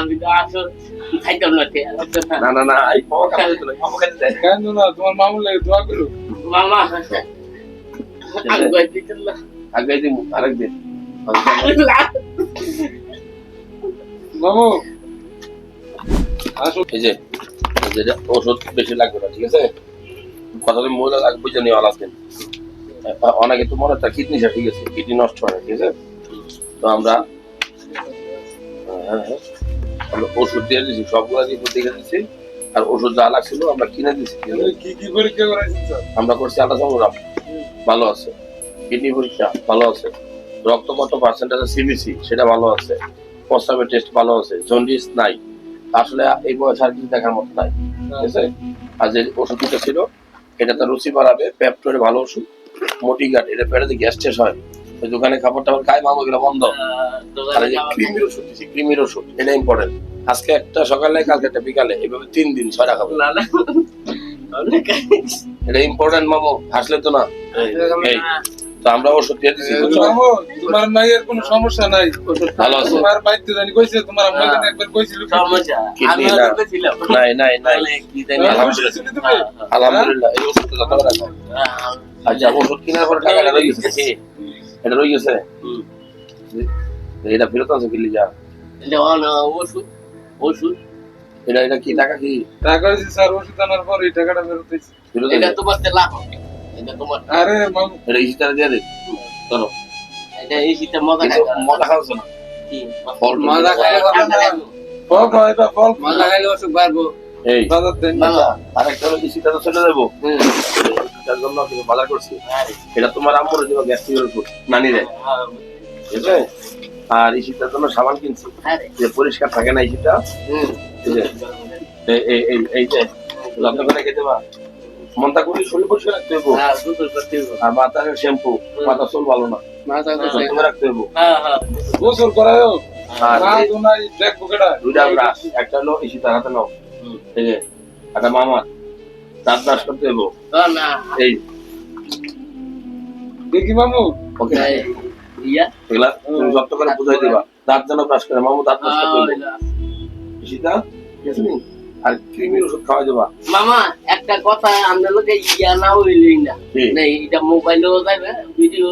আমি তো আসল খাইতাম না না না না এই মামা খাবে তো মামা খাইতে দেয় কেন না তোমার মামুর লাগে দোয়া করো মামা আগে দিতেন না আগে দিন আরেক দিন মামু আসো এই যে যেটা ওষুধ বেশি লাগবে না ঠিক আছে কথাটা মূল লাগবে বুঝে নিও আলাদা অনেকে তো মনে হয় কিডনি ঠিক আছে কিডনি নষ্ট হয় ঠিক আছে তো আমরা আমরা ওষুধ দিয়ে দিচ্ছি সবগুলা দিয়ে দেখে দিচ্ছি আর ওষুধ যা লাগছিল আমরা কিনে দিচ্ছি কি কি পরীক্ষা করাইছেন স্যার আমরা করছি আল্ট্রাসাউন্ড ভালো আছে কিডনি পরীক্ষা ভালো আছে রক্ত কত পার্সেন্ট আছে সিবিসি সেটা ভালো আছে প্রস্রাবের টেস্ট ভালো আছে জন্ডিস নাই আসলে এই বয়স আর কিছু দেখার মতো নাই ঠিক আছে আর যে ওষুধটা ছিল এটা তো রুচি বাড়াবে পেপটোরে ভালো ওষুধ মোটিগাট এটা পেটে গ্যাস টেস্ট হয় ওই দোকানে খাবার টাবার খাই মামা গুলো বন্ধ আর এই ক্রিমির ওষুধ দিচ্ছি ক্রিমির ওষুধ এটা ইম্পর্টেন্ট আজকে একটা সকালে কালকে একটা বিকালে এইভাবে 3 দিন 6টা খাবো না না এটা ইম্পর্টেন্ট মামু হাসলে তো না এই তো আমরা ওষুধ দিয়ে দিচ্ছি মামু তোমার মায়ের কোনো সমস্যা নাই ভালো আছে তোমার বাইতে জানি কইছে তোমার আম্মা জানি একবার কইছিল সমস্যা আমি তো ছিলাম নাই নাই নাই কি জানি আলহামদুলিল্লাহ এই ওষুধটা যত করে খাও আচ্ছা ওষুধ কেনার পরে টাকাটা রয়ে গেছে কি এটা রয়ে গেছে এটা ফেরত আছে কিলি যা ওষুধ ওষুধ এটা এটা কি টাকা কি টাকা দিছি স্যার ওষুধ আনার পর এই টাকাটা ফেরত দিছি ফেরত এটা তোমার লাভ এটা তোমার আরে মামু এটা ইস্তারা দিয়ে দে ধরো এটা এই শীতে মজা কিন্তু খাই মজা খাওয়াছ না কি ফল মজা খাই ফল খাইবা ফল মজা খাইলে অসুখ বাড়বো এই বাজার দেন মামা আরেকটা হলো ইস্তারা তো চলে যাবো তার জন্য কিছু বাজার করছি এটা তোমার আম্মুর জন্য গ্যাস্ট্রিকের ওষুধ নানি দেয় ঠিক আছে আর এই শীতের জন্য সাবান কিনছি যে পরিষ্কার থাকে না এই শীতটা ঠিক আছে এই যে যত্ন করে খেতে পার মনটা করি শরীর পরিষ্কার রাখতে হইব আর মাথার শ্যাম্পু মাথা চুল ভালো না যত্ন করে রাখতে হইব গোসল করায়ও আর না দুনাই দেখ পকেটা দুইটা ব্রাশ একটা হলো এই শীতের হাতে নাও ঠিক আছে একটা মামার দাঁত ব্রাশ করতে হইব না এই দেখি মামু ওকে ইয়া এগুলা তুমি যত্ন করে বুঝাই দিবা দাঁত যেন ব্রাশ করে মামু দাঁত ব্রাশ করতে হইব শীতা ঠিক আছে নি? আর ক্রিমির ওষুধ খাওয়াই দেবা মামা একটা কথা আমরা লোকে ইয়া না হইলেই না কি? না এটা মোবাইলেও যাবে ভিডিও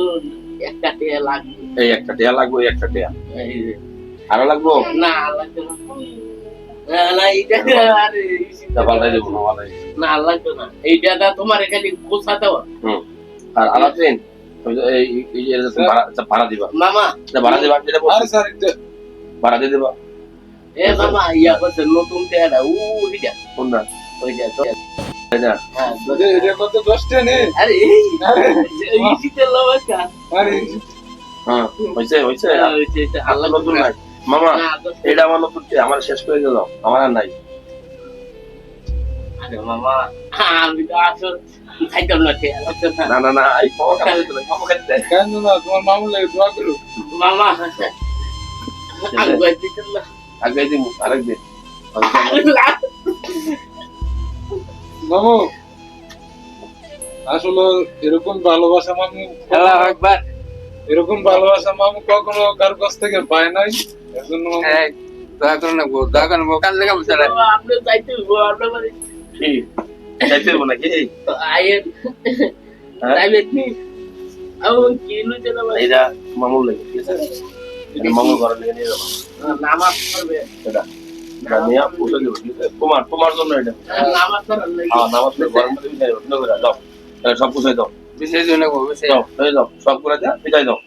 একটা টিয়া লাগবে এই একটা টেয়া লাগবে এই একটা টেয়া এই যে। আরো লাগবো না লাগবে না না, না এটা আরে তা পাল্টাই দেবো না পাল্টাই না লাগবে না এইটা তোমার এখানে কোথা দেওয়া হুম আর আলাদিন ওই যে এই যে এরকম ভাড়া দিবা মামা এটা ভাড়া দিবা যেটা আরে বলছি স্যার এটা ভাড়া দিয়ে দিবা এ মামা ইয়া করছে নতুন টিয়াটা ওইটা কোনটা ওইটা তো এটা হ্যাঁ এটা কত 10 টা নে আরে এই শীতের লবকা আরে হ্যাঁ হইছে হইছে আল্লাহ নতুন নাই মামা এটা আমার নতুন আমার শেষ করে দিলাম আমার আর নাই আরে মামা আমি তো আসল খাইতাম না না না না এই মামা খাবে তো মামা খাইতে দেয় কেন না তোমার মামুর লাগে দোয়া করো মামা আগে দিতেন না আগে দিন আরেক দিন মামু আসলে এরকম ভালোবাসা মামু আল্লাহু আকবার এরকম ভালোবাসা মামু কখনো কার কাছ থেকে পায় নাই এজন্য মামু দয়া করে না গো দয়া করে কাল লেগে বসে আপনি চাইতে আপনার মানে কি চাইতে হবে নাকি আয়ের প্রাইভেট নি আমার কি লুচে না এটা মামুর লাগে ঠিক আছে এটা মামুর ঘরে নিয়ে নিয়ে যাবো নামাজ পড়বে এটা নিয়ে পুষে দেবো ঠিক আছে তোমার জন্য এটা নামাজ পড়ার লাগি হ্যাঁ নামাজ পড়ে ঘরের মধ্যে বিছাই দাও দাও সব পুষাই দাও বিশেষ জন্য গো বিশেষ দাও সব করে দাও বিছাই দাও